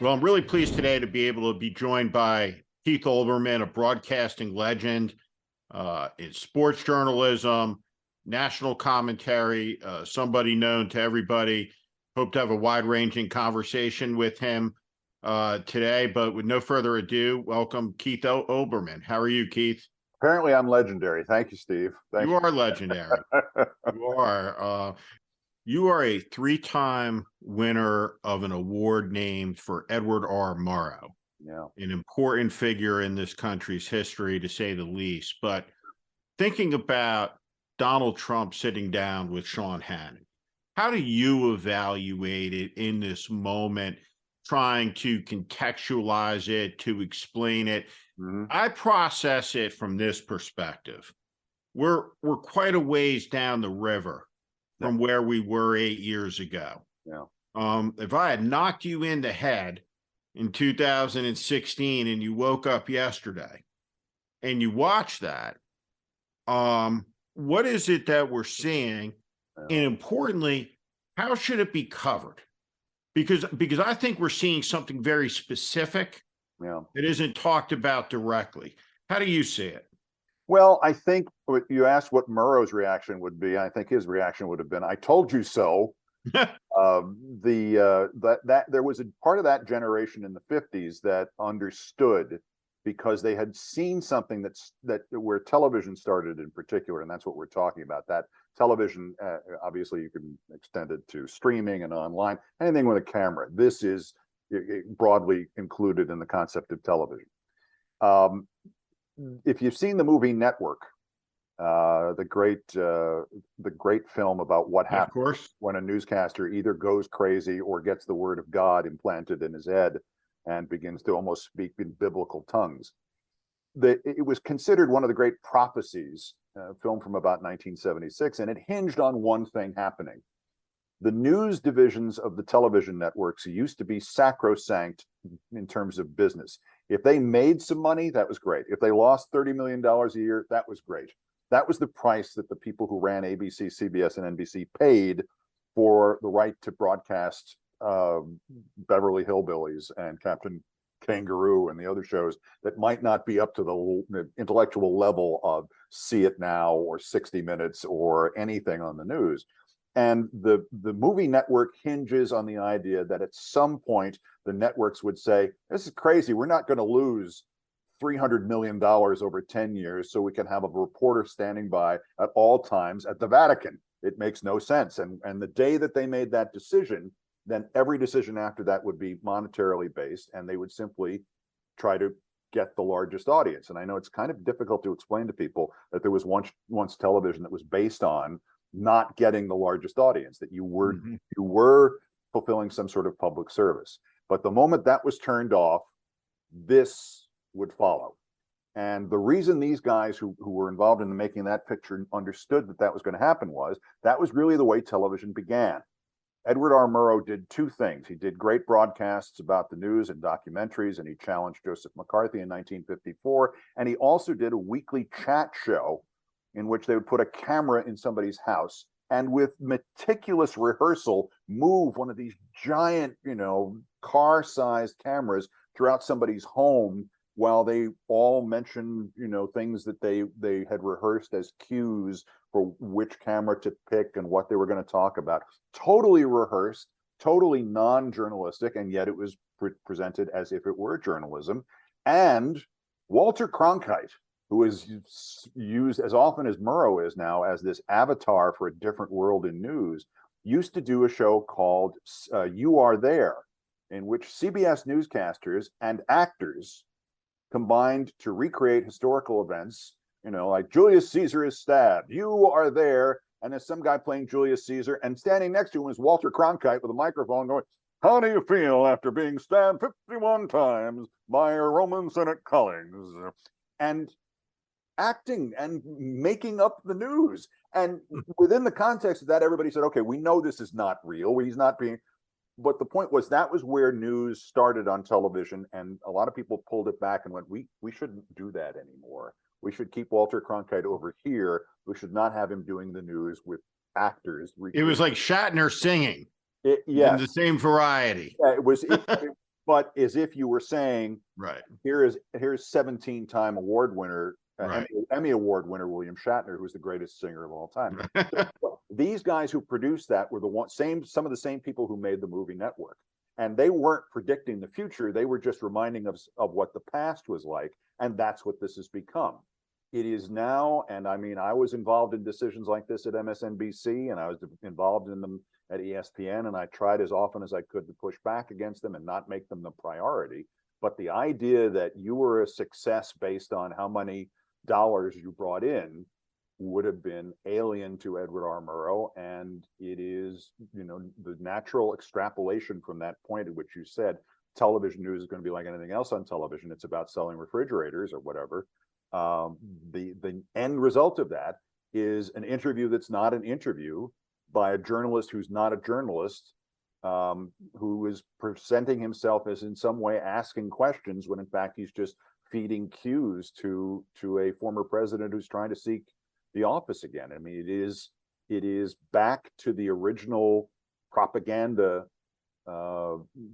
Well, I'm really pleased today to be able to be joined by Keith Olbermann, a broadcasting legend in sports journalism, national commentary, somebody known to everybody. Hope to have a wide-ranging conversation with him today, but with no further ado, welcome Keith Olbermann. How are you, Keith? Apparently I'm legendary. Thank you, Steve. Thank You are legendary. You are. You are a three-time winner of an award named for Edward R. Murrow. Yeah. An important figure in this country's history, to say the least. But thinking about Donald Trump sitting down with Sean Hannity, how do you evaluate it in this moment, trying to contextualize it, to explain it? Mm-hmm. I process it from this perspective. We're quite a ways down the river from where we were 8 years ago. Yeah. If I had knocked you in the head in 2016 and you woke up yesterday and you watch that, what is it that we're seeing? Yeah. And importantly, how should it be covered? Because I think we're seeing something very specific that isn't talked about directly. How do you see it? Well, I think you asked what Murrow's reaction would be. I think his reaction would have been, "I told you so." That there was a part of that generation in the 50s that understood, because they had seen something that where television started in particular, and that's what we're talking about. That television, obviously, you can extend it to streaming and online, anything with a camera. This is broadly included in the concept of television. If you've seen the movie Network, the great film about what happens when a newscaster either goes crazy or gets the word of God implanted in his head and begins to almost speak in biblical tongues. It was considered one of the great prophecies, film from about 1976, and it hinged on one thing happening. The news divisions of the television networks used to be sacrosanct in terms of business. If they made some money, that was great. If they lost $30 million a year, that was great. That was the price that the people who ran ABC, CBS, and NBC paid for the right to broadcast Beverly Hillbillies and Captain Kangaroo and the other shows that might not be up to the intellectual level of See It Now or 60 Minutes or anything on the news. And the movie Network hinges on the idea that at some point the networks would say, "This is crazy. We're not going to lose $300 million over 10 years so we can have a reporter standing by at all times at the Vatican. It makes no sense." And the day that they made that decision, then every decision after that would be monetarily based, and they would simply try to get the largest audience. And I know it's kind of difficult to explain to people that there was once television that was based on not getting the largest audience, that you were fulfilling some sort of public service. But the moment that was turned off, this would follow. And the reason these guys who were involved in making that picture understood that was going to happen was that was really the way television began. Edward R. Murrow did two things. He did great broadcasts about the news and documentaries, and he challenged Joseph McCarthy in 1954. And he also did a weekly chat show in which they would put a camera in somebody's house and with meticulous rehearsal move one of these giant, car-sized cameras throughout somebody's home while they all mentioned, things that they had rehearsed as cues for which camera to pick and what they were going to talk about. Totally rehearsed, totally non-journalistic, and yet it was presented as if it were journalism. And Walter Cronkite, who is used as often as Murrow is now as this avatar for a different world in news, used to do a show called You Are There, in which CBS newscasters and actors combined to recreate historical events, like Julius Caesar is stabbed, you are there, and there's some guy playing Julius Caesar, and standing next to him is Walter Cronkite with a microphone going, "How do you feel after being stabbed 51 times by a Roman Senate colleagues?" And acting and making up the news. And within the context of that, everybody said, okay, we know this is not real. He's not being, but the point was that was where news started on television. And a lot of people pulled it back and went, we shouldn't do that anymore. We should keep Walter Cronkite over here. We should not have him doing the news with actors. It was like Shatner singing. Yeah, in the same variety. Yeah, it was. but as if you were saying, right, here's 17-time award winner, right. Emmy Award winner William Shatner, who's the greatest singer of all time. These guys who produced that were some of the same people who made the movie Network, and they weren't predicting the future. They were just reminding us of what the past was like, and that's what this has become. It is now, and I mean, I was involved in decisions like this at MSNBC, and I was involved in them at ESPN, and I tried as often as I could to push back against them and not make them the priority. But the idea that you were a success based on how many dollars you brought in would have been alien to Edward R. Murrow, and it is, the natural extrapolation from that point at which you said television news is going to be like anything else on television. It's about selling refrigerators or whatever. The end result of that is an interview that's not an interview by a journalist who's not a journalist, who is presenting himself as in some way asking questions when in fact he's just feeding cues to a former president who's trying to seek the office again. I mean, it is back to the original propaganda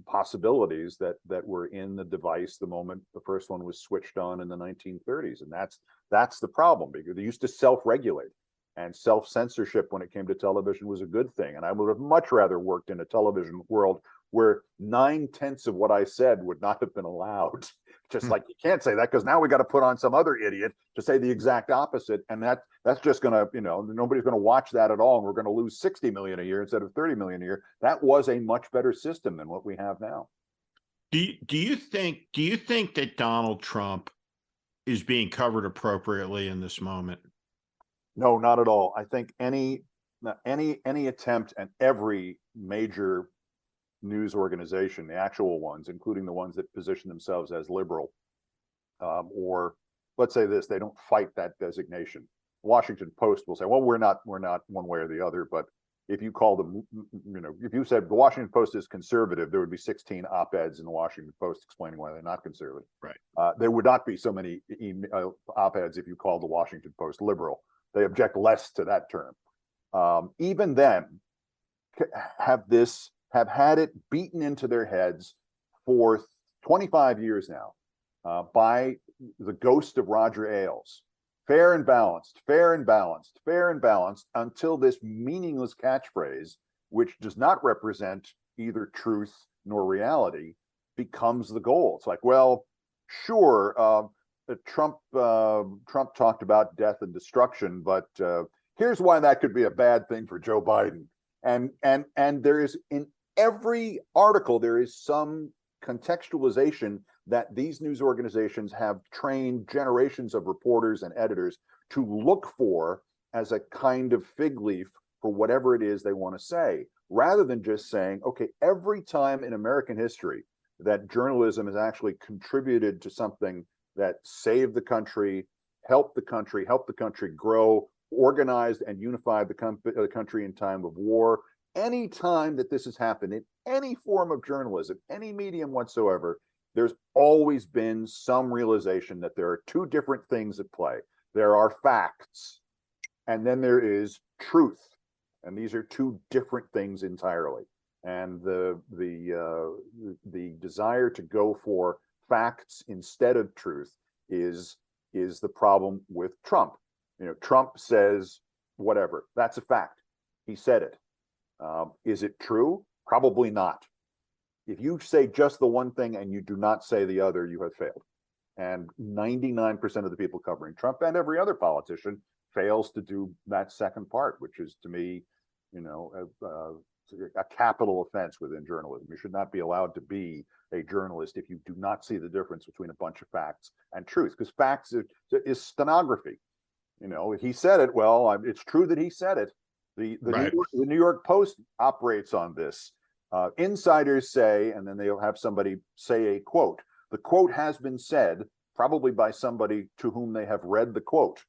possibilities that were in the device the moment the first one was switched on in the 1930s, and that's the problem, because they used to self-regulate, and self-censorship when it came to television was a good thing. And I would have much rather worked in a television world where 9/10 of what I said would not have been allowed. Just like you can't say that because now we got to put on some other idiot to say the exact opposite, and that's just gonna, nobody's gonna watch that at all, and we're gonna lose 60 million a year instead of 30 million a year. That was a much better system than what we have now. Do you think that Donald Trump is being covered appropriately in this moment? No, not at all. I think any attempt, and every major news organization, the actual ones, including the ones that position themselves as liberal, or let's say this, they don't fight that designation. Washington Post will say, well, we're not one way or the other. But if you call them, if you said the Washington Post is conservative, there would be 16 op-eds in the Washington Post explaining why they're not conservative. Right. There would not be so many op-eds if you called the Washington Post liberal. They object less to that term. Even then, have had it beaten into their heads for 25 years now by the ghost of Roger Ailes. Fair and balanced, fair and balanced, fair and balanced, until this meaningless catchphrase, which does not represent either truth nor reality, becomes the goal. It's like, well, sure, Trump talked about death and destruction, but here's why that could be a bad thing for Joe Biden. And there is, in every article, there is some contextualization that these news organizations have trained generations of reporters and editors to look for as a kind of fig leaf for whatever it is they want to say, rather than just saying, okay, every time in American history that journalism has actually contributed to something that saved the country, helped the country grow, organized and unified the country in time of war. Any time that this has happened in any form of journalism, any medium whatsoever, there's always been some realization that there are two different things at play. There are facts, and then there is truth, and these are two different things entirely. And the desire to go for facts instead of truth is the problem with Trump. Trump says whatever. That's a fact. He said it. Is it true? Probably not. If you say just the one thing and you do not say the other, you have failed. And 99% of the people covering Trump and every other politician fails to do that second part, which is, to me, a capital offense within journalism. You should not be allowed to be a journalist if you do not see the difference between a bunch of facts and truth, because facts is stenography. He said it. Well, it's true that he said it. The New York Post operates on this. Insiders say, and then they'll have somebody say a quote. The quote has been said, probably by somebody to whom they have read the quote.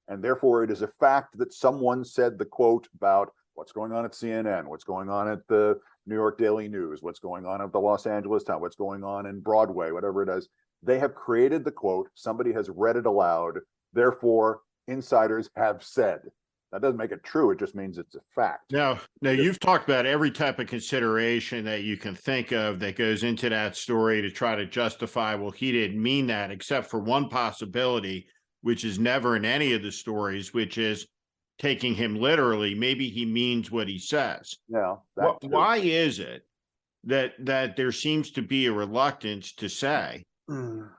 And therefore, it is a fact that someone said the quote about what's going on at CNN, what's going on at the New York Daily News, what's going on at the Los Angeles Times, what's going on in Broadway, whatever it is. They have created the quote. Somebody has read it aloud. Therefore, insiders have said. That doesn't make it true. It just means it's a fact. Now you've talked about every type of consideration that you can think of that goes into that story to try to justify, well, he didn't mean that, except for one possibility, which is never in any of the stories, which is taking him literally. Maybe he means what he says. Yeah. Why is it that there seems to be a reluctance to say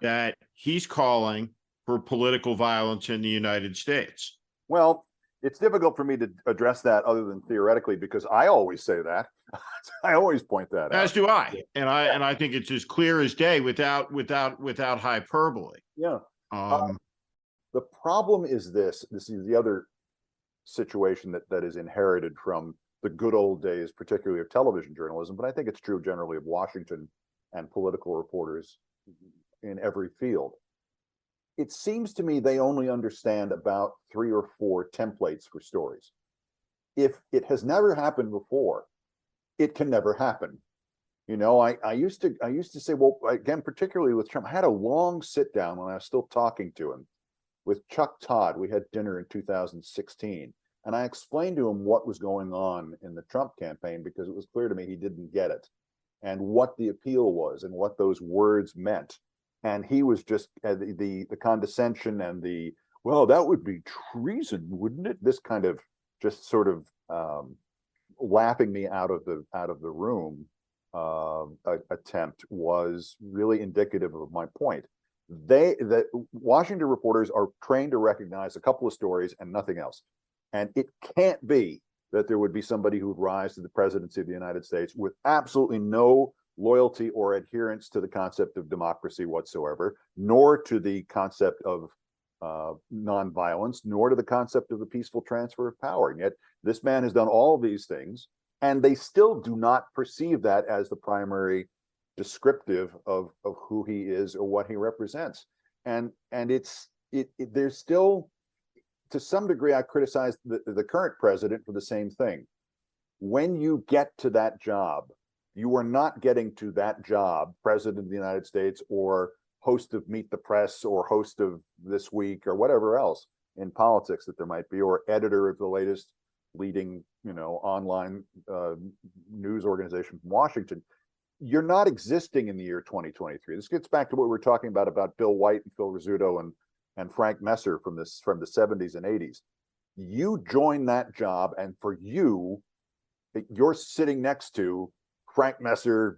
that he's calling for political violence in the United States? Well, it's difficult for me to address that other than theoretically, because I always say that. I always point that out. As do I. And I think it's as clear as day without hyperbole. Yeah. The problem is this is the other situation that is inherited from the good old days, particularly of television journalism, but I think it's true generally of Washington and political reporters in every field. It seems to me they only understand about 3 or 4 templates for stories. If it has never happened before, it can never happen. You know, I used to say, well, again, particularly with Trump, I had a long sit down when I was still talking to him with Chuck Todd. We had dinner in 2016, and I explained to him what was going on in the Trump campaign, because it was clear to me he didn't get it, and what the appeal was and what those words meant. And he was just the condescension and the, well, that would be treason, wouldn't it? This kind of just sort of laughing me out of the room attempt was really indicative of my point. The Washington reporters are trained to recognize a couple of stories and nothing else. And it can't be that there would be somebody who would rise to the presidency of the United States with absolutely no loyalty or adherence to the concept of democracy whatsoever, nor to the concept of nonviolence, nor to the concept of the peaceful transfer of power. And yet this man has done all of these things, and they still do not perceive that as the primary descriptive of who he is or what he represents. And there's still, to some degree, I criticize the current president for the same thing. When you get to that job, you are not getting to that job, president of the United States, or host of Meet the Press, or host of This Week, or whatever else in politics that there might be, or editor of the latest leading, online news organization from Washington. You're not existing in the year 2023. This gets back to what we were talking about Bill White and Phil Rizzuto and Frank Messer from the 70s and 80s. You join that job, and for you're sitting next to Frank Messer,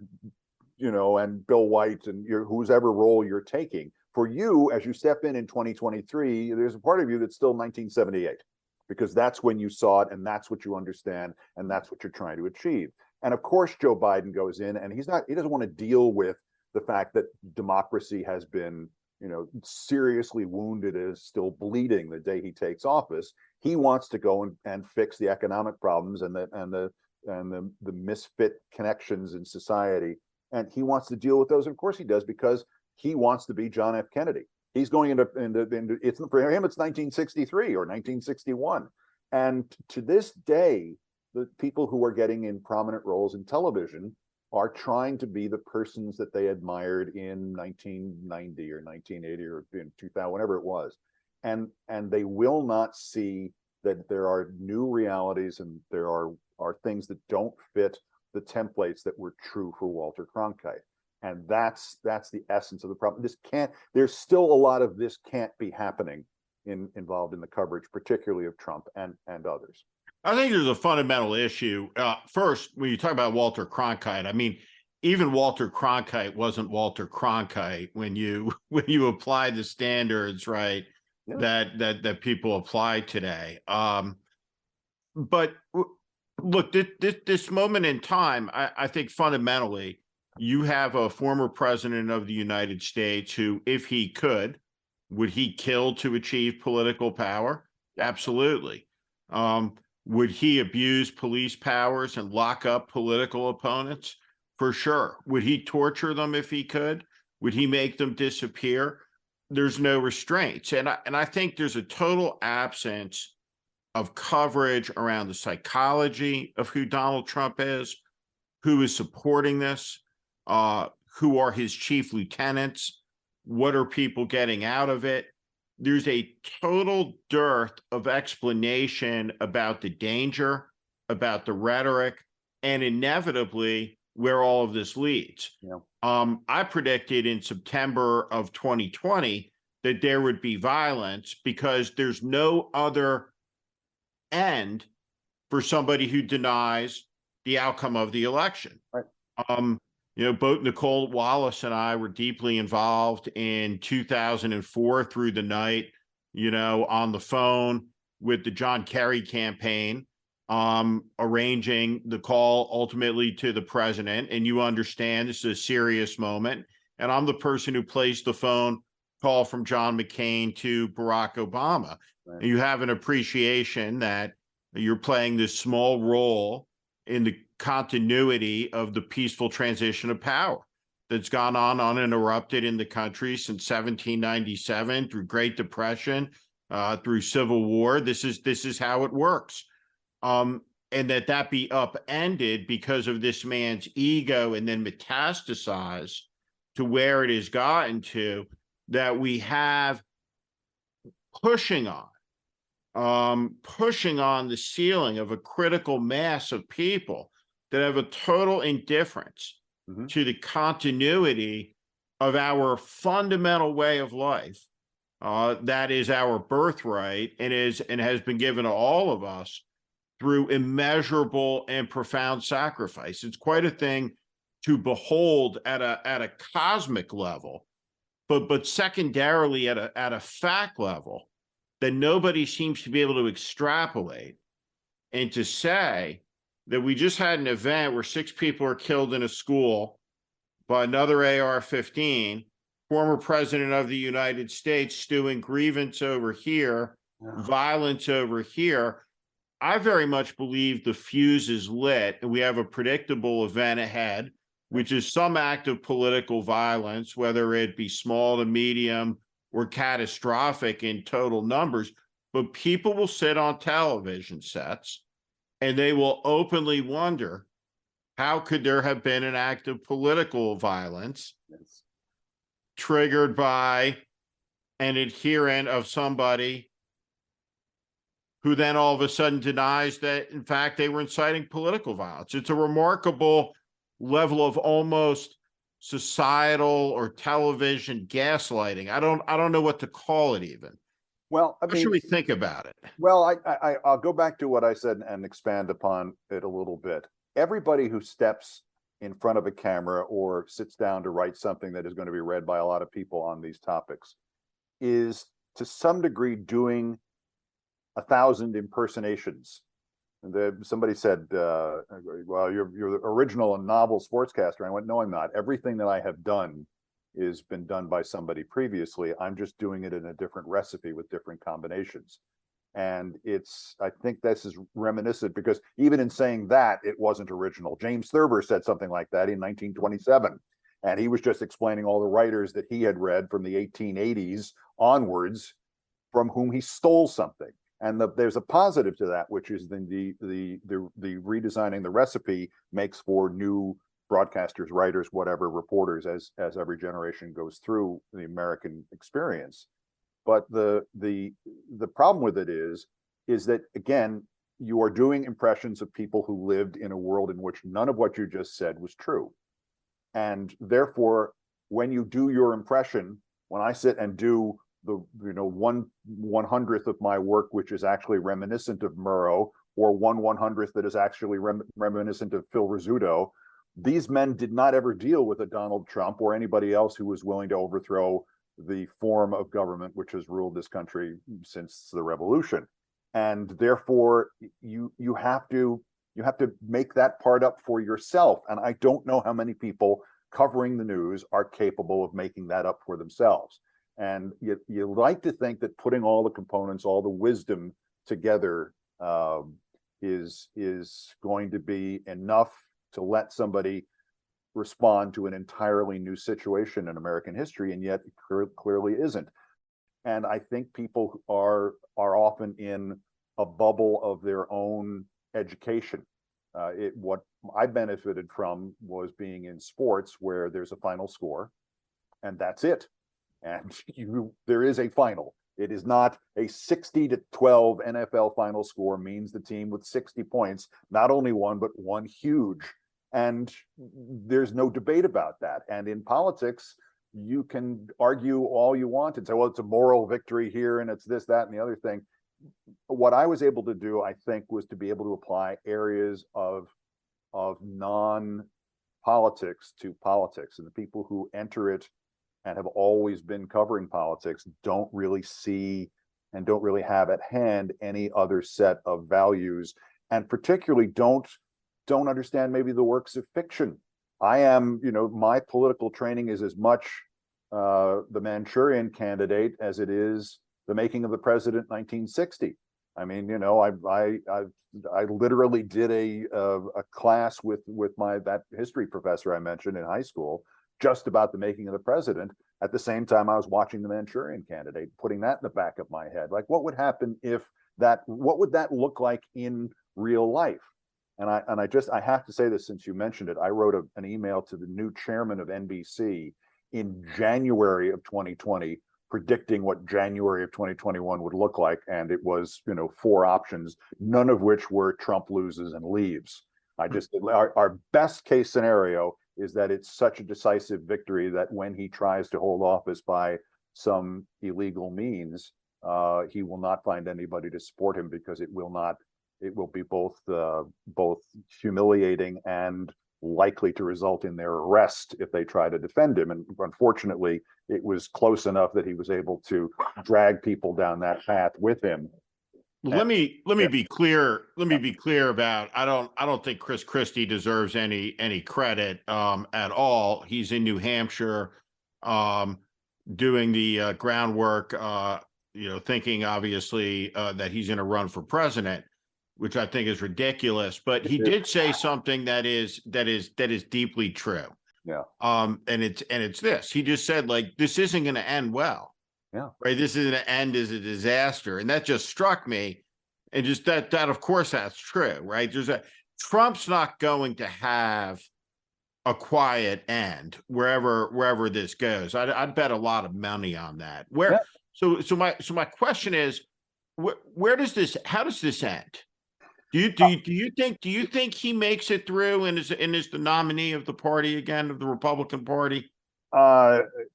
and Bill White, and whoever role you're taking. For you, as you step in 2023, there's a part of you that's still 1978, because that's when you saw it, and that's what you understand, and that's what you're trying to achieve. And of course, Joe Biden goes in, and he doesn't want to deal with the fact that democracy has been, seriously wounded, is still bleeding the day he takes office. He wants to go and fix the economic problems and the misfit connections in society, and he wants to deal with those. Of course he does, because he wants to be John F. Kennedy. He's going into it's, for him, it's 1963 or 1961, and to this day, the people who are getting in prominent roles in television are trying to be the persons that they admired in 1990 or 1980 or in 2000, whenever it was, and they will not see that there are new realities, and there are things that don't fit the templates that were true for Walter Cronkite. And that's the essence of the problem. There's still a lot of this can't be happening involved in the coverage, particularly of Trump and others. I think there's a fundamental issue. First, when you talk about Walter Cronkite, I mean, even Walter Cronkite wasn't Walter Cronkite when you apply the standards, right? Yeah. That people apply today. But look, this moment in time, I think fundamentally, you have a former president of the United States who, if he could, would he kill to achieve political power? Absolutely. Would he abuse police powers and lock up political opponents? For sure. Would he torture them if he could? Would he make them disappear? There's no restraints. And I think there's a total absence of coverage around the psychology of who Donald Trump is, who is supporting this, who are his chief lieutenants, what are people getting out of it, there's a total dearth of explanation about the danger, about the rhetoric, and inevitably where all of this leads. Yeah. I predicted in September of 2020 that there would be violence because there's no other end for somebody who denies the outcome of the election. Right. Both Nicole Wallace and I were deeply involved in 2004 through the night, on the phone with the John Kerry campaign, arranging the call ultimately to the president. And you understand this is a serious moment. And I'm the person who placed the phone call from John McCain to Barack Obama. Right. And you have an appreciation that you're playing this small role in the continuity of the peaceful transition of power that's gone on uninterrupted in the country since 1797 through Great Depression, through Civil War. This is how it works. And that be upended because of this man's ego and then metastasize to where it has gotten to, that we have pushing on the ceiling of a critical mass of people that have a total indifference to the continuity of our fundamental way of life. That is our birthright and has been given to all of us through immeasurable and profound sacrifice. It's quite a thing to behold at a cosmic level, but secondarily at a fact level that nobody seems to be able to extrapolate, and to say that we just had an event where 6 people are killed in a school by another AR-15, former president of the United States stewing grievance over here, violence over here. I very much believe the fuse is lit and we have a predictable event ahead, which is some act of political violence, whether it be small to medium or catastrophic in total numbers. But people will sit on television sets and they will openly wonder, how could there have been an act of political violence triggered by an adherent of somebody who then all of a sudden denies that, in fact, they were inciting political violence? It's a remarkable level of almost societal or television gaslighting. I don't know what to call it even. Well, How should we think about it? Well, I'll go back to what I said and expand upon it a little bit. Everybody who steps in front of a camera or sits down to write something that is going to be read by a lot of people on these topics is to some degree doing 1,000 impersonations. And somebody said, well, you're the original and novel sportscaster. I went, no, I'm not. Everything that I have done has been done by somebody previously. I'm just doing it in a different recipe with different combinations. And I think this is reminiscent, because even in saying that, it wasn't original. James Thurber said something like that in 1927. And he was just explaining all the writers that he had read from the 1880s onwards, from whom he stole something. And there's a positive to that, which is the redesigning the recipe makes for new broadcasters, writers, whatever, reporters, as every generation goes through the American experience. But the problem with it is that, again, you are doing impressions of people who lived in a world in which none of what you just said was true. And therefore, when you do your impression, when I sit and do the 1/100th of my work, which is actually reminiscent of Murrow, or 1/100th that is actually reminiscent of Phil Rizzuto, these men did not ever deal with a Donald Trump or anybody else who was willing to overthrow the form of government which has ruled this country since the revolution. And therefore, you have to make that part up for yourself. And I don't know how many people covering the news are capable of making that up for themselves. And you like to think that putting all the components, all the wisdom together is going to be enough to let somebody respond to an entirely new situation in American history, and yet it clearly isn't. And I think people are often in a bubble of their own education. What I benefited from was being in sports where there's a final score, and that's it. And there is a final. It is not a 60-12 NFL final score means the team with 60 points not only won, but won huge. And there's no debate about that. And in politics, you can argue all you want and say, well, it's a moral victory here and it's this, that, and the other thing. What I was able to do, I think, was to be able to apply areas of non-politics to politics. And the people who enter it and have always been covering politics don't really see and don't really have at hand any other set of values, and particularly don't understand maybe the works of fiction. I am, my political training is as much the Manchurian Candidate as it is the Making of the President 1960. I mean, I literally did a class with that history professor I mentioned in high school just about the making of the president. At the same time, I was watching the Manchurian Candidate, putting that in the back of my head. Like, what would happen if what would that look like in real life? And I have to say this, since you mentioned it, I wrote an email to the new chairman of NBC in January of 2020, predicting what January of 2021 would look like. And it was, 4 options, none of which were Trump loses and leaves. Our best case scenario is that it's such a decisive victory that when he tries to hold office by some illegal means, he will not find anybody to support him, because it will be both humiliating and likely to result in their arrest if they try to defend him. And unfortunately, it was close enough that he was able to drag people down that path with him. Let me be clear. Let me be clear about, I don't think Chris Christie deserves any credit at all. He's in New Hampshire doing the groundwork, thinking obviously that he's going to run for president, which I think is ridiculous. But he did say something that is deeply true. Yeah. And it's this. He just said, like, this isn't going to end well. Yeah. Right. This is going to end as a disaster. And that just struck me. And just that of course, that's true. Right. Trump's not going to have a quiet end wherever this goes. I'd bet a lot of money on that. So my question is, how does this end? Do you think he makes it through and is the nominee of the party again, of the Republican Party?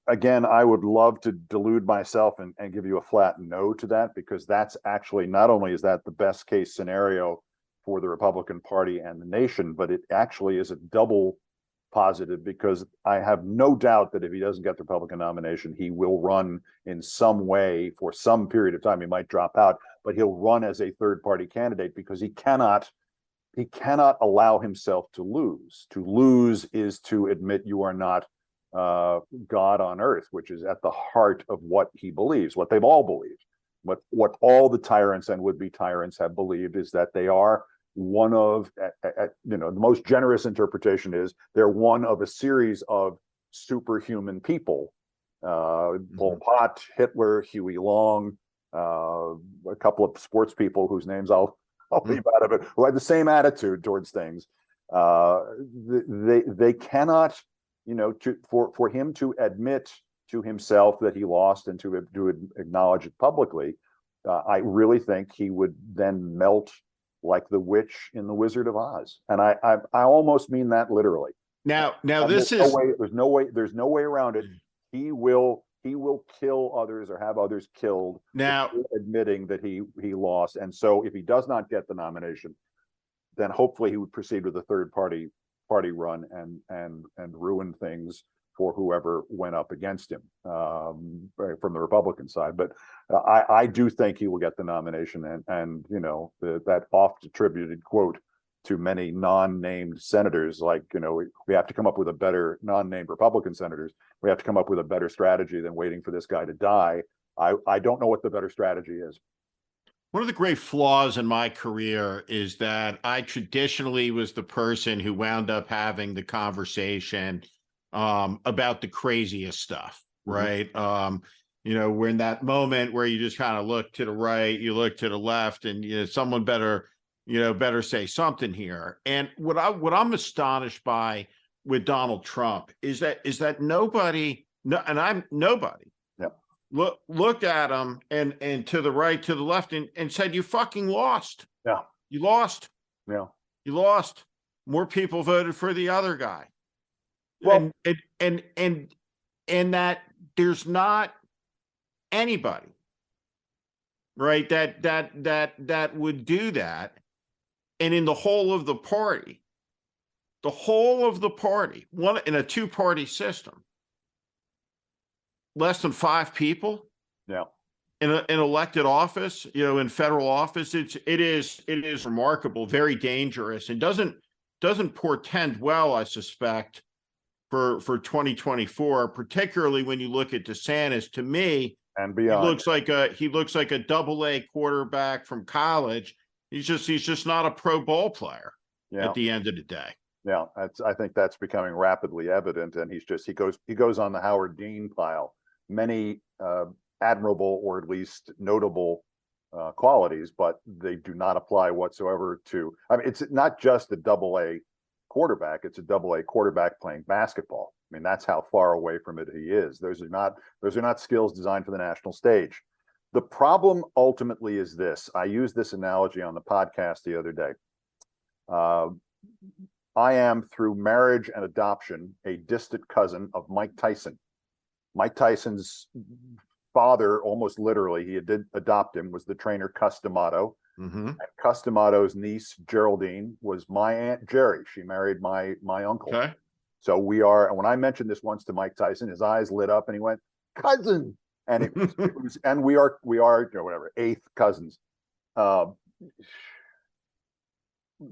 Again, I would love to delude myself and give you a flat no to that, because that's actually, not only is that the best case scenario for the Republican Party and the nation, but it actually is a double positive, because I have no doubt that if he doesn't get the Republican nomination, he will run in some way for some period of time. He might drop out, but he'll run as a third party candidate, because he cannot allow himself to lose. To lose is to admit you are not God on earth, which is at the heart of what he believes, what they've all believed. What all the tyrants and would-be tyrants have believed is that they are one of, the most generous interpretation is they're one of a series of superhuman people. Pol Pot, Hitler, Huey Long, a couple of sports people whose names I'll leave out of it, who had the same attitude towards things. They cannot, for him to admit to himself that he lost and to acknowledge it publicly, I really think he would then melt like the witch in the Wizard of Oz, and I almost mean that literally. Now there's no way around it. He will kill others or have others killed. Now, admitting that he lost, and so if he does not get the nomination, then hopefully he would proceed with a third party run and ruin things for whoever went up against him from the Republican side. But I do think he will get the nomination, and that oft attributed quote to many non-named senators, like, we have to come up with a better, non-named Republican senators, we have to come up with a better strategy than waiting for this guy to die. I don't know what the better strategy is. One of the great flaws in my career is that I traditionally was the person who wound up having the conversation about the craziest stuff, right? We're in that moment where you just kind of look to the right, you look to the left, and someone better say something here. And what I'm astonished by with Donald Trump is that nobody looked at him and to the right, to the left, and said, "You fucking lost. Yeah. You lost. Yeah. You lost." More people voted for the other guy. Well, and that there's not anybody, right, that would do that. And in the whole of the party, one in a two-party system, less than 5 people yeah. in an elected office, in federal office, it is remarkable, very dangerous, and doesn't portend well, I suspect, for 2024, particularly when you look at DeSantis. To me, and beyond, he looks like a double-A quarterback from college. He's just not a pro ball player at the end of the day. Yeah, I think that's becoming rapidly evident, and he goes on the Howard Dean pile. Many admirable, or at least notable, qualities, but they do not apply whatsoever to. I mean, it's not just a double-A quarterback; it's a double-A quarterback playing basketball. I mean, that's how far away from it he is. Those are not skills designed for the national stage. The problem ultimately is this. I used this analogy on the podcast the other day. I am, through marriage and adoption, a distant cousin of Mike Tyson. Mike Tyson's father, almost literally, he did adopt him, was the trainer Cus D'Amato. Mm-hmm. And Cus D'Amato's niece, Geraldine, was my Aunt Jerry. She married my uncle. Okay. So when I mentioned this once to Mike Tyson, his eyes lit up and he went, "Cousin." And it was, and we are, whatever, eighth cousins.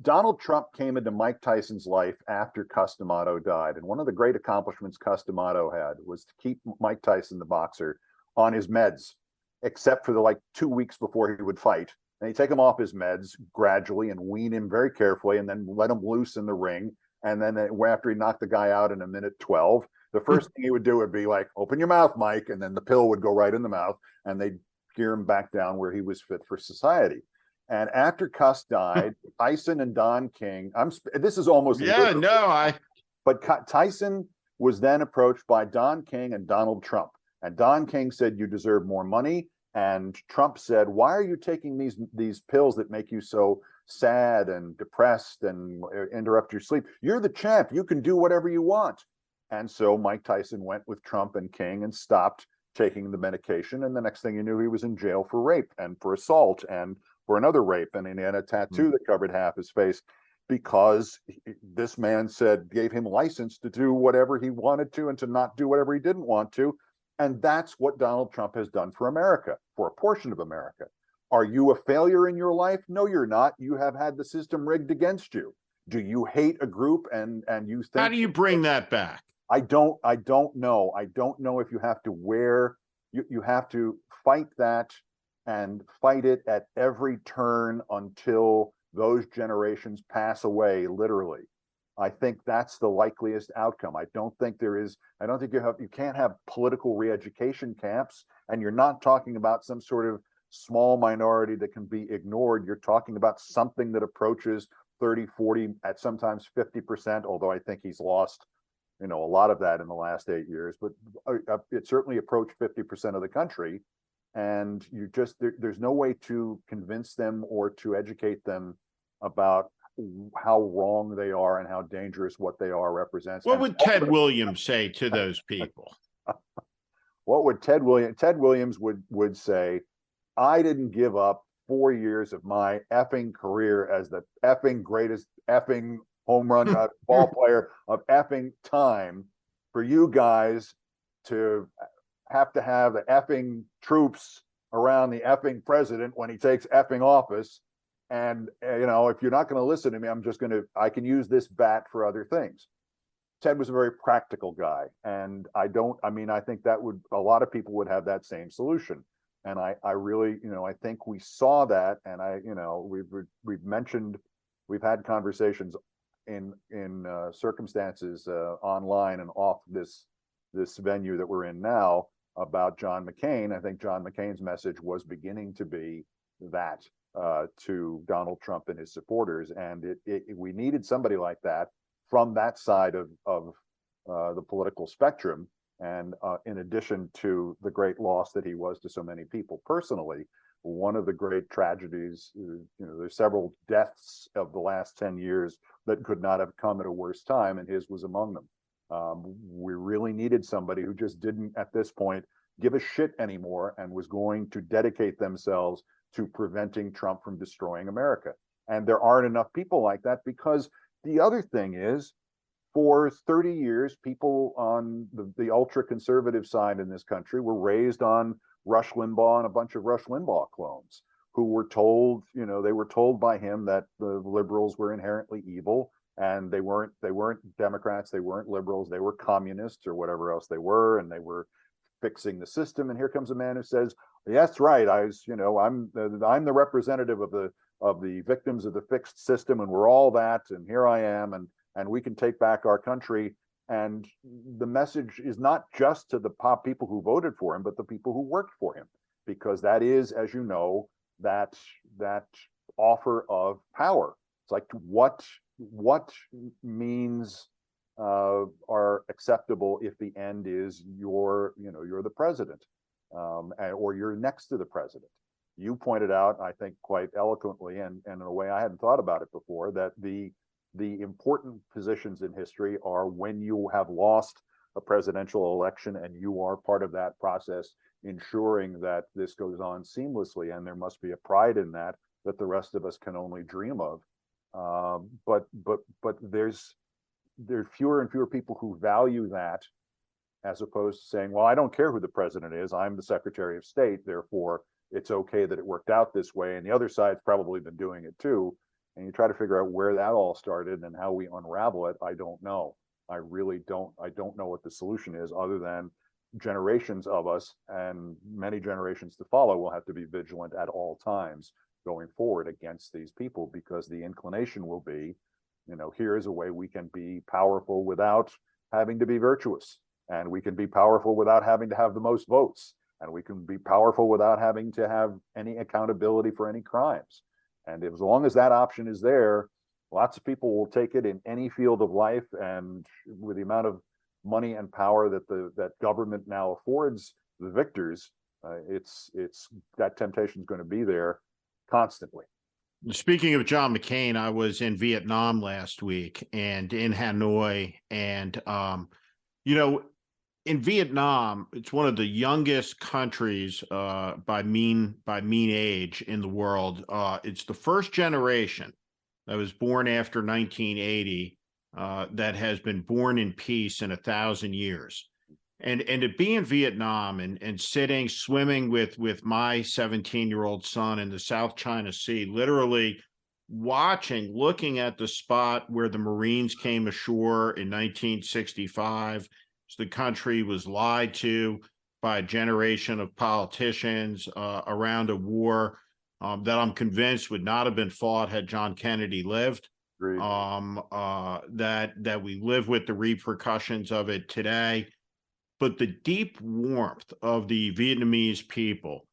Donald Trump came into Mike Tyson's life after Cus D'Amato died. And one of the great accomplishments Cus D'Amato had was to keep Mike Tyson, the boxer, on his meds, except for the 2 weeks before he would fight. And he'd take him off his meds gradually and wean him very carefully, and then let him loose in the ring. And then after he knocked the guy out in a minute 12, the first thing he would do would be like, "Open your mouth, Mike." And then the pill would go right in the mouth, and they'd gear him back down where he was fit for society. And after Cus died, Tyson and Don King, this is almost. But Tyson was then approached by Don King and Donald Trump. And Don King said, "You deserve more money." And Trump said, "Why are you taking these pills that make you so sad and depressed and interrupt your sleep? You're the champ. You can do whatever you want." And so Mike Tyson went with Trump and King and stopped taking the medication. And the next thing you knew, he was in jail for rape and for assault and for another rape. And he had a tattoo that covered half his face, because this man gave him license to do whatever he wanted to and to not do whatever he didn't want to. And that's what Donald Trump has done for America, for a portion of America. Are you a failure in your life? No, you're not. You have had the system rigged against you. Do you hate a group and you think? How do you bring that back? I don't know. I don't know if you have to you have to fight that and fight it at every turn until those generations pass away, literally. I think that's the likeliest outcome. I don't think you can't have political re-education camps, and you're not talking about some sort of small minority that can be ignored. You're talking about something that approaches 30, 40, at sometimes 50%, although I think he's lost, a lot of that in the last 8 years, but it certainly approached 50% of the country. And there's no way to convince them or to educate them about how wrong they are and how dangerous what they are represents. What would Ted Williams say to those people? What would Ted Williams would say? "I didn't give up 4 years of my effing career as the effing greatest effing home run ball player of effing time for you guys to have the effing troops around the effing president when he takes effing office. And, if you're not going to listen to me, I can use this bat for other things." Ted was a very practical guy. And I think a lot of people would have that same solution. And I really, I think we saw that. And we've had conversations in circumstances online and off this venue that we're in now about John McCain. I think John McCain's message was beginning to be that to Donald Trump and his supporters, and we needed somebody like that from that side of the political spectrum And in addition to the great loss that he was to so many people personally, one of the great tragedies, there's several deaths of the last 10 years that could not have come at a worse time, and his was among them. We really needed somebody who just didn't, at this point, give a shit anymore and was going to dedicate themselves to preventing Trump from destroying America. And there aren't enough people like that, because the other thing is, for 30 years, people on the ultra conservative side in this country were raised on Rush Limbaugh and a bunch of Rush Limbaugh clones who were told, they were told by him that the liberals were inherently evil, and they weren't Democrats, they weren't liberals, they were communists or whatever else they were, and they were fixing the system. And here comes a man who says, "Yes, right. I'm the representative of the victims of the fixed system, and we're all that, and here I am, and we can take back our country." And the message is not just to the people who voted for him, but the people who worked for him, because that is, as you know, that offer of power. It's like, what means are acceptable if the end is you're the president, or you're next to the president. You pointed out, I think quite eloquently, and in a way I hadn't thought about it before, that the important positions in history are when you have lost a presidential election and you are part of that process, ensuring that this goes on seamlessly. And there must be a pride in that the rest of us can only dream of. But there's fewer and fewer people who value that, as opposed to saying, well, I don't care who the president is, I'm the Secretary of State, therefore it's okay that it worked out this way. And the other side's probably been doing it too. And you try to figure out where that all started and how we unravel it. I don't know. I really don't. I don't know what the solution is, other than generations of us and many generations to follow will have to be vigilant at all times going forward against these people, because the inclination will be, here is a way we can be powerful without having to be virtuous, and we can be powerful without having to have the most votes, and we can be powerful without having to have any accountability for any crimes. And as long as that option is there, lots of people will take it in any field of life. And with the amount of money and power that government now affords the victors, it's that temptation is going to be there constantly. Speaking of John McCain, I was in Vietnam last week and in Hanoi, and in Vietnam, it's one of the youngest countries by mean age in the world. It's the first generation that was born after 1980 that has been born in peace in 1,000 years. And to be in Vietnam and swimming with my 17-year-old son in the South China Sea, literally looking at the spot where the Marines came ashore in 1965. The country was lied to by a generation of politicians around a war that I'm convinced would not have been fought had John Kennedy lived. That we live with the repercussions of it today. But the deep warmth of the Vietnamese people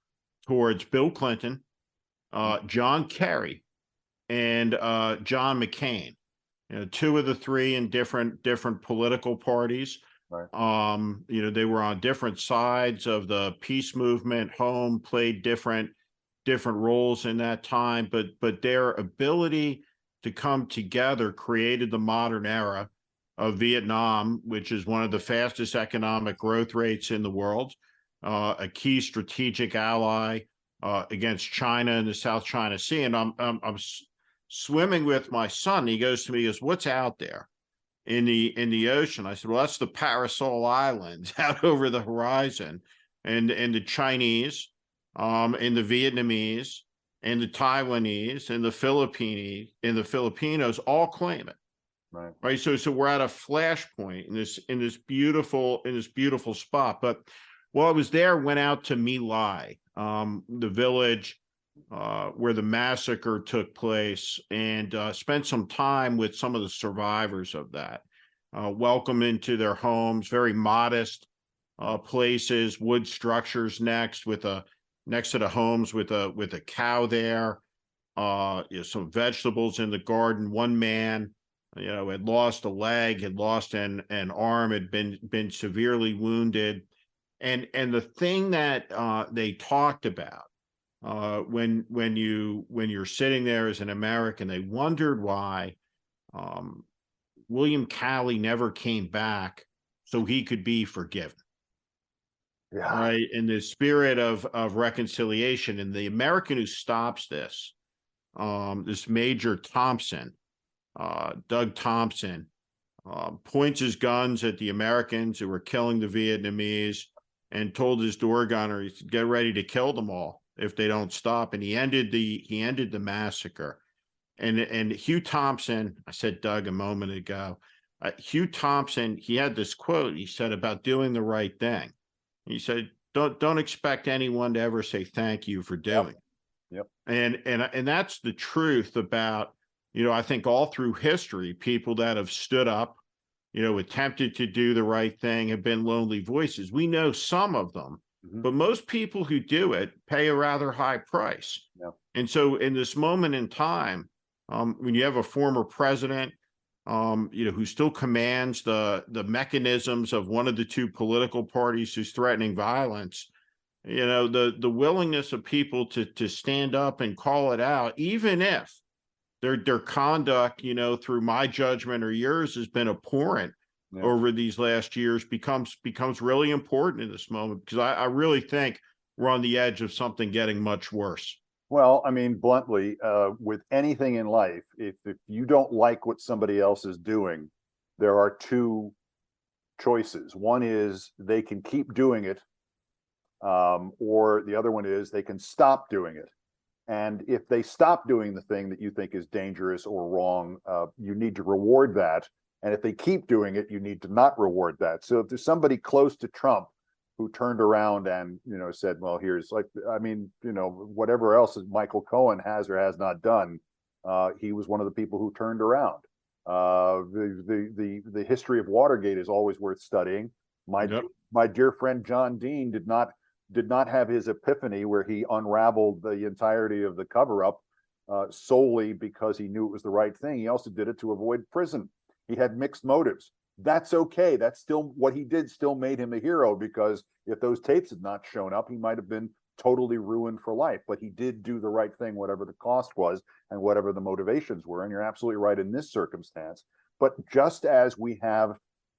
towards Bill Clinton, John Kerry, and John McCain, two of the three in different political parties. Right. They were on different sides of the peace movement, played different roles in that time, but their ability to come together created the modern era of Vietnam, which is one of the fastest economic growth rates in the world, a key strategic ally against China in the South China Sea. And I'm swimming with my son. He goes to me, he goes, "What's out there in the ocean?" I said, "Well, that's the Paracel Islands out over the horizon, and the Chinese, and the Vietnamese, and the Taiwanese, and the Filipinos all claim it." Right. So we're at a flashpoint in this beautiful spot. But while I was there, went out to My Lai, the village where the massacre took place, and spent some time with some of the survivors of that. Welcome into their homes, very modest places, wood structures next to the homes with a cow there, some vegetables in the garden. One man had lost a leg, had lost an arm, had been severely wounded. And the thing that they talked about when you're sitting there as an American, they wondered why William Calley never came back so he could be forgiven. Yeah. Right. In the spirit of reconciliation. And the American who stops this, this Major Thompson, Doug Thompson, points his guns at the Americans who were killing the Vietnamese and told his door gunner, he said, get ready to kill them all if they don't stop. And he ended the massacre. And Hugh Thompson, I said Doug a moment ago, Hugh Thompson, he had this quote he said about doing the right thing. He said, don't expect anyone to ever say thank you for doing it. Yep. And that's the truth about, I think all through history, people that have stood up, attempted to do the right thing have been lonely voices. We know some of them, but most people who do it pay a rather high price. Yep. And so in this moment in time, when you have a former president, who still commands the mechanisms of one of the two political parties who's threatening violence, the willingness of people to stand up and call it out, even if their conduct, through my judgment or yours, has been abhorrent over these last years, becomes really important in this moment, because I really think we're on the edge of something getting much worse. Well, I mean, bluntly, with anything in life, if you don't like what somebody else is doing, there are two choices. One is they can keep doing it, or the other one is they can stop doing it. And if they stop doing the thing that you think is dangerous or wrong, you need to reward that. And if they keep doing it, you need to not reward that. So if there's somebody close to Trump who turned around and, said, well, here's whatever else Michael Cohen has or has not done, he was one of the people who turned around. The history of Watergate is always worth studying. My dear friend John Dean did not have his epiphany where he unraveled the entirety of the cover-up solely because he knew it was the right thing. He also did it to avoid prison. He had mixed motives. That's okay. That's still what he did, still made him a hero, because if those tapes had not shown up, he might have been totally ruined for life. But he did do the right thing, whatever the cost was and whatever the motivations were. And you're absolutely right in this circumstance. But just as we have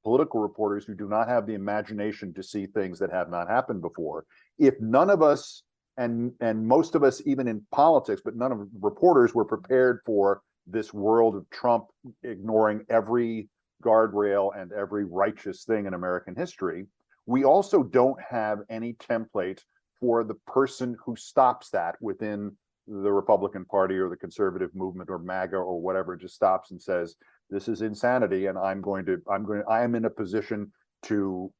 political reporters who do not have the imagination to see things that have not happened before, if none of us, and most of us even in politics, but none of reporters were prepared for this world of Trump ignoring every guardrail and every righteous thing in American history, we also don't have any template for the person who stops that within the Republican Party or the conservative movement or MAGA or whatever, just stops and says, this is insanity, and I am in a position to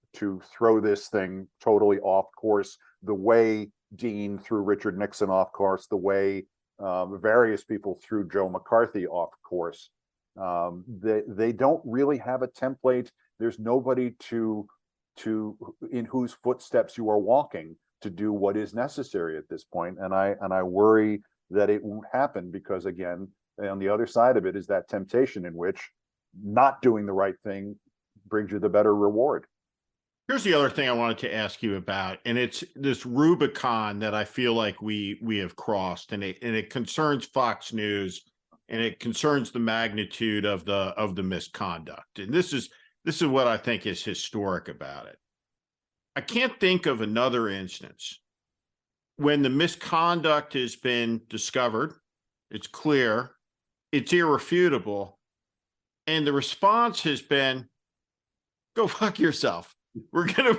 throw this thing totally off course, the way Dean threw Richard Nixon off course, the way various people threw Joe McCarthy off course. They don't really have a template. There's nobody to in whose footsteps you are walking to do what is necessary at this point. And I worry that it won't happen, because again, on the other side of it is that temptation in which not doing the right thing brings you the better reward. Here's the other thing I wanted to ask you about, and it's this Rubicon that I feel like we have crossed, and it concerns Fox News, and it concerns the magnitude of the misconduct. And this is what I think is historic about it. I can't think of another instance when the misconduct has been discovered, it's clear, it's irrefutable, and the response has been, go fuck yourself. We're gonna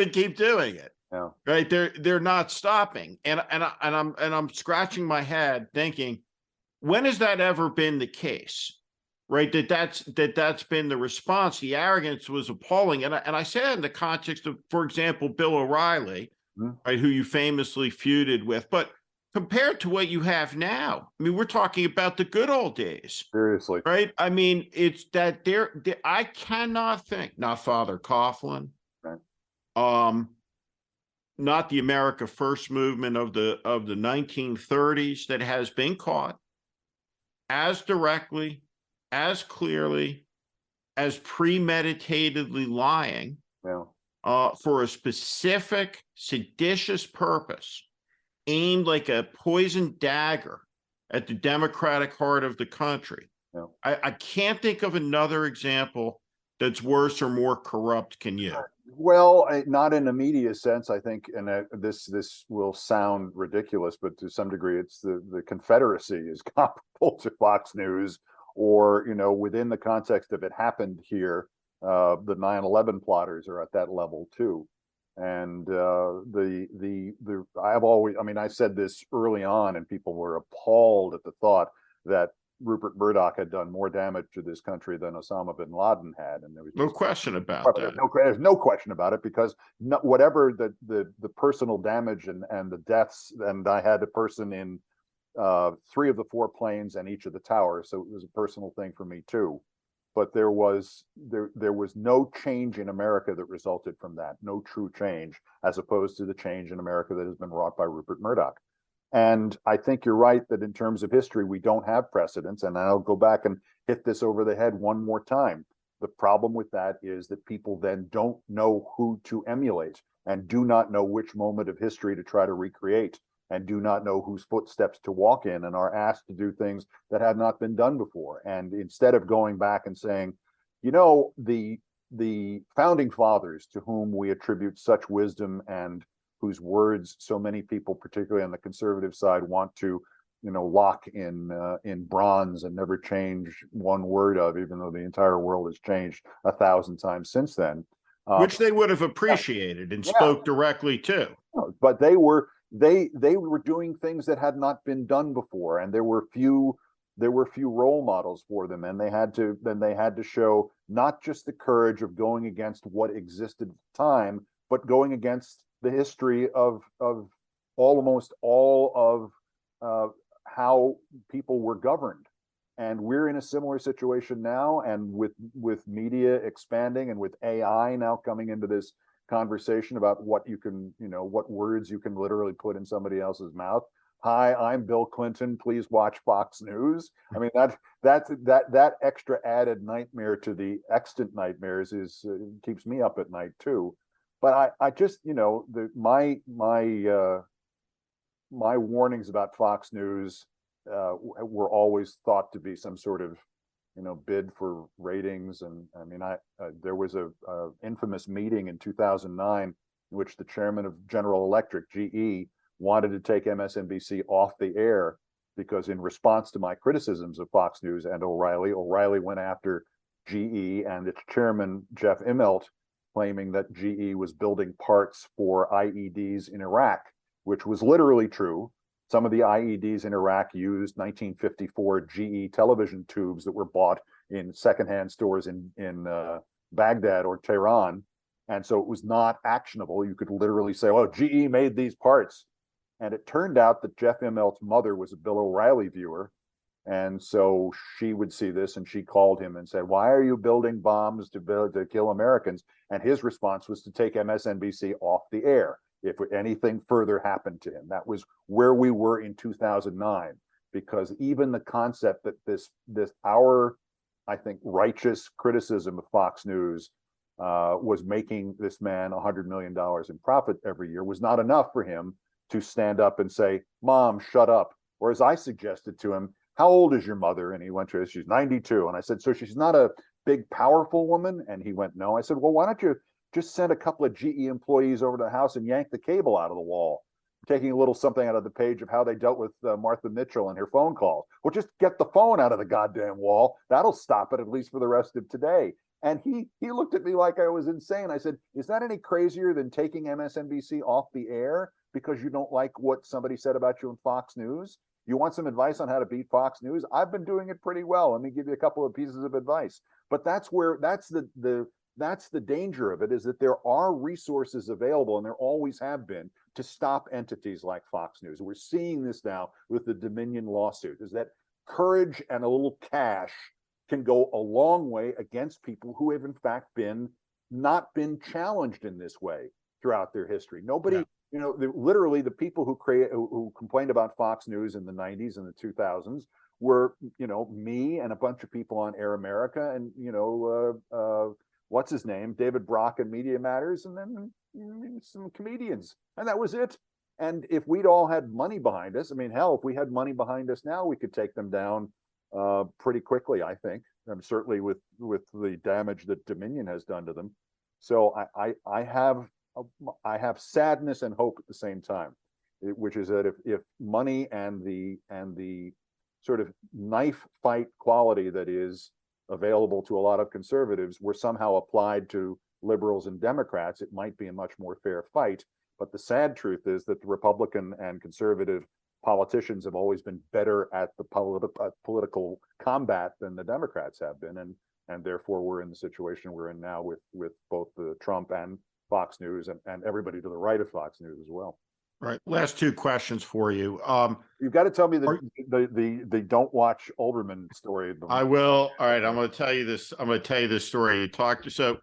keep doing it. Yeah. Right? They're not stopping. And I'm scratching my head thinking, when has that ever been the case? Right? That's been the response. The arrogance was appalling. And I say that in the context of, for example, Bill O'Reilly, right, who you famously feuded with. But compared to what you have now, I mean, we're talking about the good old days. Seriously. Right? I mean, it's that I cannot think, not Father Coughlin, right, not the America First movement of the 1930s that has been caught as directly as clearly as premeditatedly lying for a specific seditious purpose, aimed like a poisoned dagger at the democratic heart of the country. I can't think of another example that's worse or more corrupt. Can you? Well, not in a media sense, I think, and this will sound ridiculous, but to some degree, it's the Confederacy is comparable to Fox News, or within the context of it happened here, the 9/11 plotters are at that level too. And I've always, I mean, I said this early on, and people were appalled at the thought that Rupert Murdoch had done more damage to this country than Osama bin Laden had, and there was no question about that. There's no question about it, because whatever the personal damage and the deaths, and I had a person in 3 of the 4 planes and each of the towers, so it was a personal thing for me too. But there was no change in America that resulted from that, no true change, as opposed to the change in America that has been wrought by Rupert Murdoch. And I think you're right that in terms of history, we don't have precedents. And I'll go back and hit this over the head one more time. The problem with that is that people then don't know who to emulate, and do not know which moment of history to try to recreate, and do not know whose footsteps to walk in, and are asked to do things that had not been done before. And instead of going back and saying, the founding fathers, to whom we attribute such wisdom and whose words so many people, particularly on the conservative side, want to, lock in bronze and never change one word of, even though the entire world has changed 1,000 times since then. Which they would have appreciated and spoke directly to. But they were doing things that had not been done before, and there were few role models for them, and they had to show not just the courage of going against what existed at the time, but going against the history of almost all of how people were governed. And we're in a similar situation now, and with media expanding, and with AI now coming into this conversation about what you can, what words you can literally put in somebody else's mouth. Hi, I'm Bill Clinton. Please watch Fox News. I mean, that extra added nightmare to the extant nightmares keeps me up at night too. But I just, my warnings about Fox News were always thought to be some sort of, bid for ratings. And I mean, there was a infamous meeting in 2009 in which the chairman of General Electric, GE, wanted to take MSNBC off the air, because in response to my criticisms of Fox News and O'Reilly went after GE and its chairman, Jeff Immelt, claiming that GE was building parts for IEDs in Iraq, which was literally true. Some of the IEDs in Iraq used 1954 GE television tubes that were bought in secondhand stores in Baghdad or Tehran. And so it was not actionable. You could literally say, oh, GE made these parts. And it turned out that Jeff Immelt's mother was a Bill O'Reilly viewer. And so she would see this, and she called him and said, why are you building bombs to kill Americans? And his response was to take MSNBC off the air if anything further happened to him. That was where we were in 2009, because even the concept that our, I think, righteous criticism of Fox News was making this man $100 million in profit every year was not enough for him to stand up and say, Mom, shut up. Or as I suggested to him, how old is your mother? And he went to her, she's 92. And I said, so she's not a big, powerful woman? And he went, no. I said, well, why don't you just send a couple of GE employees over to the house and yank the cable out of the wall? Taking a little something out of the page of how they dealt with Martha Mitchell and her phone calls. Well, just get the phone out of the goddamn wall. That'll stop it, at least for the rest of today. And he looked at me like I was insane. I said, is that any crazier than taking MSNBC off the air because you don't like what somebody said about you in Fox News? You want some advice on how to beat Fox News? I've been doing it pretty well. Let me give you a couple of pieces of advice. But that's the danger of it, is that there are resources available, and there always have been, to stop entities like Fox News. We're seeing this now with the Dominion lawsuit, is that courage and a little cash can go a long way against people who have in fact not been challenged in this way throughout their history. Nobody, literally the people who complained about Fox News in the 90s and the 2000s were, me and a bunch of people on Air America and, what's his name, David Brock and Media Matters, and then some comedians, and that was it. And if we'd all had money behind us, I mean, hell, if we had money behind us now, we could take them down pretty quickly, I think. Certainly with the damage that Dominion has done to them. So I have sadness and hope at the same time, which is that if money and the sort of knife fight quality that is available to a lot of conservatives were somehow applied to liberals and Democrats, it might be a much more fair fight. But the sad truth is that the Republican and conservative politicians have always been better at the political combat than the Democrats have been, and therefore we're in the situation we're in now with both the Trump and Fox News and everybody to the right of Fox News as well. Right. Last two questions for you. You've got to tell me the don't watch Olbermann story. I will. All right. I'm going to tell you this. I'm going to tell you this story. So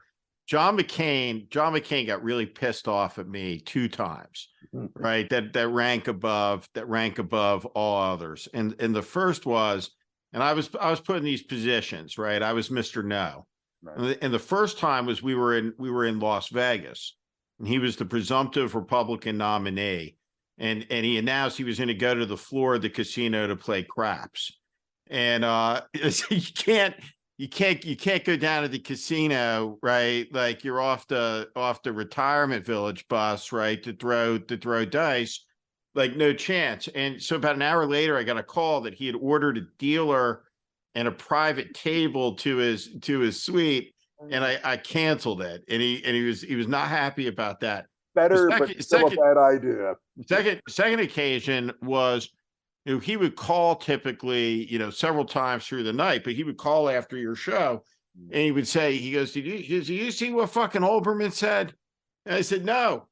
John McCain got really pissed off at me 2 times, right? That rank above all others. And the first was, and I was put in these positions, right? I was Mr. No. Right. And the first time was we were in Las Vegas, and he was the presumptive Republican nominee. And he announced he was going to go to the floor of the casino to play craps. And you can't go down to the casino, right? Like you're off the retirement village bus, right? To throw dice, like no chance. And so about an hour later, I got a call that he had ordered a dealer and a private table to his suite, and I canceled it. And he was not happy about that. Better, but still a bad idea. Second occasion was, he would call typically, several times through the night, but he would call after your show and he would say, he goes, did you see what fucking Olbermann said? And I said, no.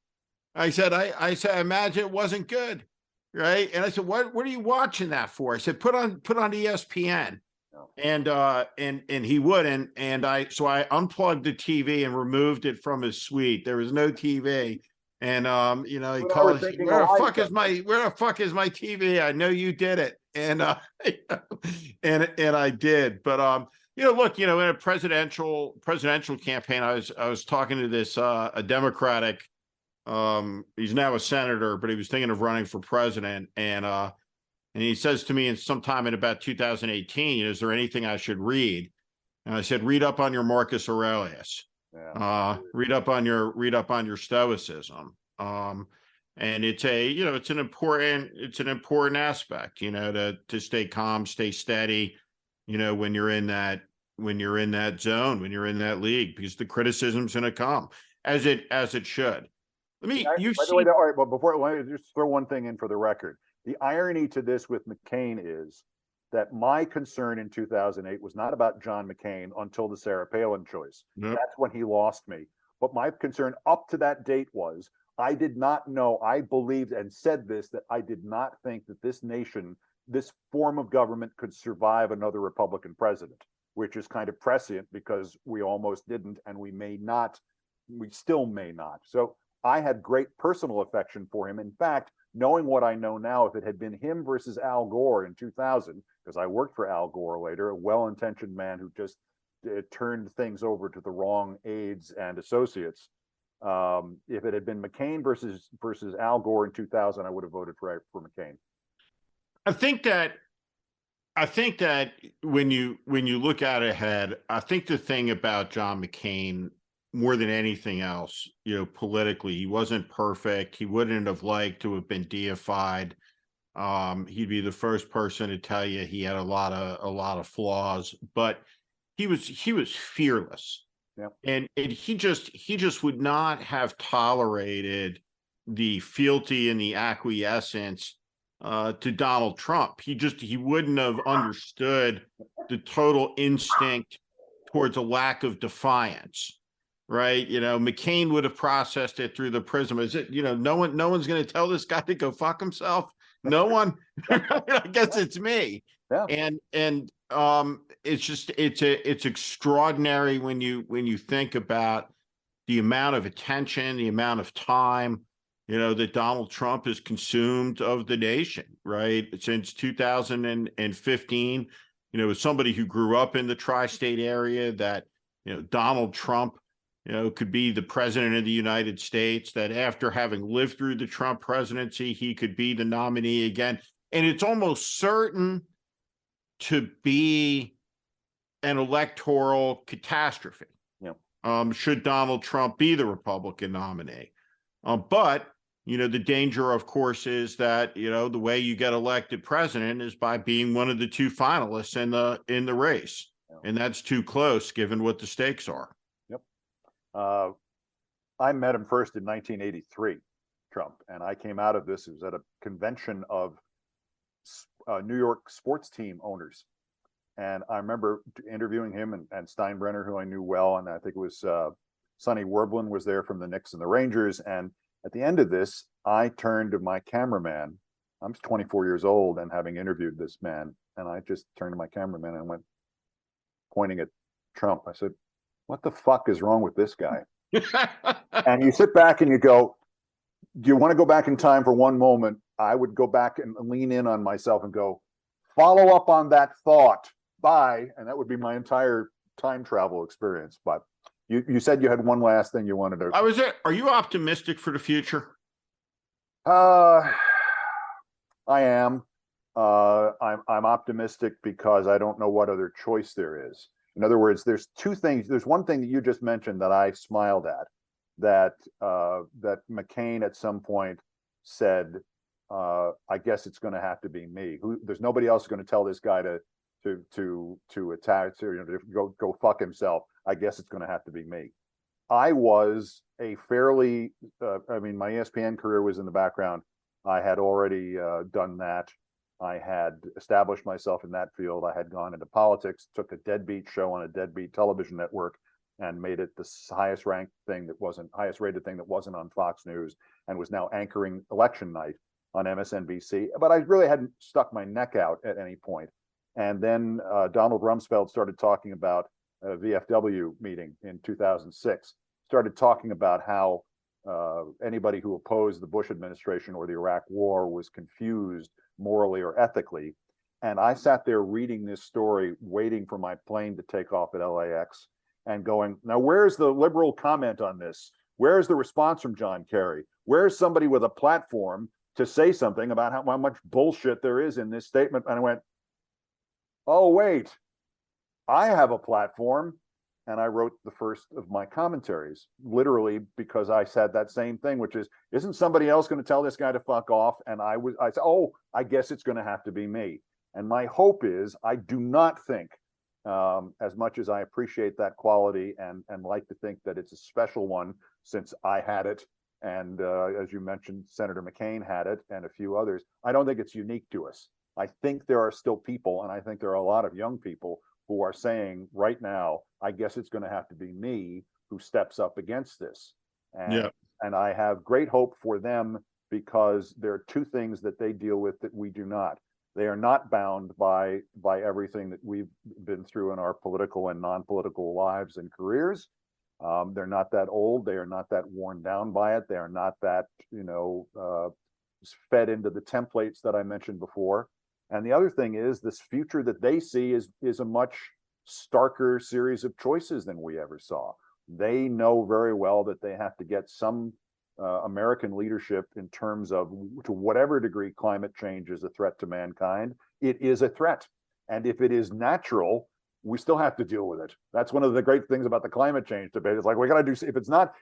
I said, I imagine it wasn't good. Right. And I said, what are you watching that for? I said, put on ESPN. And he wouldn't. So I unplugged the TV and removed it from his suite. There was no TV. And he called, where the fuck is my TV? I know you did it. And and I did. But look, in a presidential campaign, I was talking to this a Democratic, he's now a senator, but he was thinking of running for president, and he says to me sometime in about 2018, is there anything I should read? And I said, read up on your Marcus Aurelius. Yeah. Read up on your Stoicism. And it's it's an important aspect, to stay calm, stay steady, when you're in that zone, when you're in that league, because the criticism's going to come as it should. All right, but before, let me just throw one thing in for the record. The irony to this with McCain is that my concern in 2008 was not about John McCain until the Sarah Palin choice. Yep. That's when he lost me. But my concern up to that date was I did not know, I believed and said this, that I did not think that this nation, this form of government could survive another Republican president, which is kind of prescient because we almost didn't, and we still may not. So I had great personal affection for him. In fact, knowing what I know now, if it had been him versus Al Gore in 2000, because I worked for Al Gore later, a well-intentioned man who just turned things over to the wrong aides and associates. If it had been McCain versus Al Gore in 2000, I would have voted for McCain. I think that when you look out ahead, I think the thing about John McCain, more than anything else, politically, he wasn't perfect. He wouldn't have liked to have been deified. He'd be the first person to tell you he had a lot of flaws, but he was fearless. Yeah. And he just would not have tolerated the fealty and the acquiescence to Donald Trump. He wouldn't have understood the total instinct towards a lack of defiance. Right. McCain would have processed it through the prism. Is it, no one's going to tell this guy to go fuck himself. No one. I guess it's me. Yeah. And it's extraordinary when you think about the amount of attention, the amount of time, that Donald Trump is consumed of the nation, right? Since 2015, as somebody who grew up in the tri-state area, that, Donald Trump, could be the president of the United States, that after having lived through the Trump presidency, he could be the nominee again. And it's almost certain to be an electoral catastrophe. Should Donald Trump be the Republican nominee. But, the danger, of course, is that, the way you get elected president is by being one of the two finalists in the race. And that's too close given what the stakes are. Yep. I met him first in 1983, Trump, and I came out of this. It was at a convention of New York sports team owners. And I remember interviewing him and Steinbrenner, who I knew well. And I think it was Sonny Werblin was there from the Knicks and the Rangers. And at the end of this, I turned to my cameraman. I'm 24 years old and having interviewed this man. And I just turned to my cameraman and went, pointing at Trump. I said, what the fuck is wrong with this guy? And you sit back and you go, do you want to go back in time for one moment? I would go back and lean in on myself and go, follow up on that thought. Bye. And that would be my entire time travel experience. But you said you had one last thing you wanted to. Are you optimistic for the future? I am. I'm optimistic because I don't know what other choice there is. In other words, there's two things. There's one thing that you just mentioned that I smiled at, that McCain at some point said, I guess it's going to have to be me. There's nobody else going to tell this guy to attack, to go fuck himself. I guess it's going to have to be me. I was a fairly, my ESPN career was in the background. I had already done that. I had established myself in that field. I had gone into politics, took a deadbeat show on a deadbeat television network and made it the highest rated thing that wasn't on Fox News, and was now anchoring election night on MSNBC. But I really hadn't stuck my neck out at any point. And then Donald Rumsfeld started talking about a VFW meeting in 2006, started talking about how anybody who opposed the Bush administration or the Iraq war was confused morally or ethically. And I sat there reading this story, waiting for my plane to take off at LAX and going, now where's the liberal comment on this? Where's the response from John Kerry? Where's somebody with a platform to say something about how much bullshit there is in this statement? And I went, oh, wait, I have a platform. And I wrote the first of my commentaries, literally, because I said that same thing, which is, isn't somebody else going to tell this guy to fuck off? And I said, oh, I guess it's going to have to be me. And my hope is, I do not think, as much as I appreciate that quality and like to think that it's a special one, since I had it, and as you mentioned, Senator McCain had it, and a few others, I don't think it's unique to us. I think there are still people, and I think there are a lot of young people who are saying right now, I guess it's going to have to be me who steps up against this. And I have great hope for them, because there are two things that they deal with that we do not. They are not bound by everything that we've been through in our political and non-political lives and careers. They're not that old. They are not that worn down by it. They are not that, fed into the templates that I mentioned before. And the other thing is, this future that they see is a much starker series of choices than we ever saw. They know very well that they have to get some American leadership in terms of, to whatever degree climate change is a threat to mankind, it is a threat. And if it is natural, we still have to deal with it. That's one of the great things about the climate change debate. It's like, we got to do,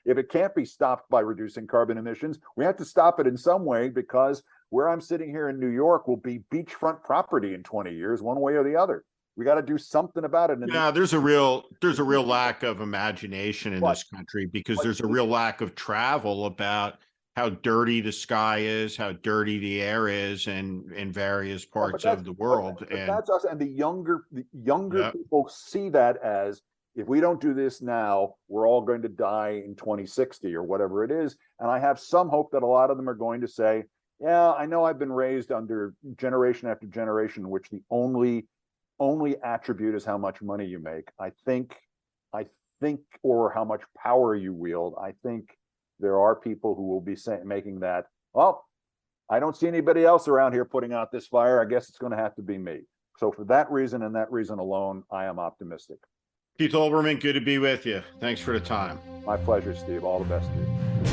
if it can't be stopped by reducing carbon emissions, we have to stop it in some way, because where I'm sitting here in New York will be beachfront property in 20 years, one way or the other. We got to do something about it. Yeah, there's a real lack of imagination in this country, because there's a real lack of travel about how dirty the sky is, how dirty the air is in various parts of the world. And that's us. And the younger people see that as, if we don't do this now, we're all going to die in 2060 or whatever it is. And I have some hope that a lot of them are going to say, yeah, I know I've been raised under generation after generation in which the only attribute is how much money you make. I think, or how much power you wield. I think there are people who will be making that, well, I don't see anybody else around here putting out this fire. I guess it's going to have to be me. So for that reason and that reason alone, I am optimistic. Keith Olbermann, good to be with you. Thanks for the time. My pleasure, Steve. All the best to you.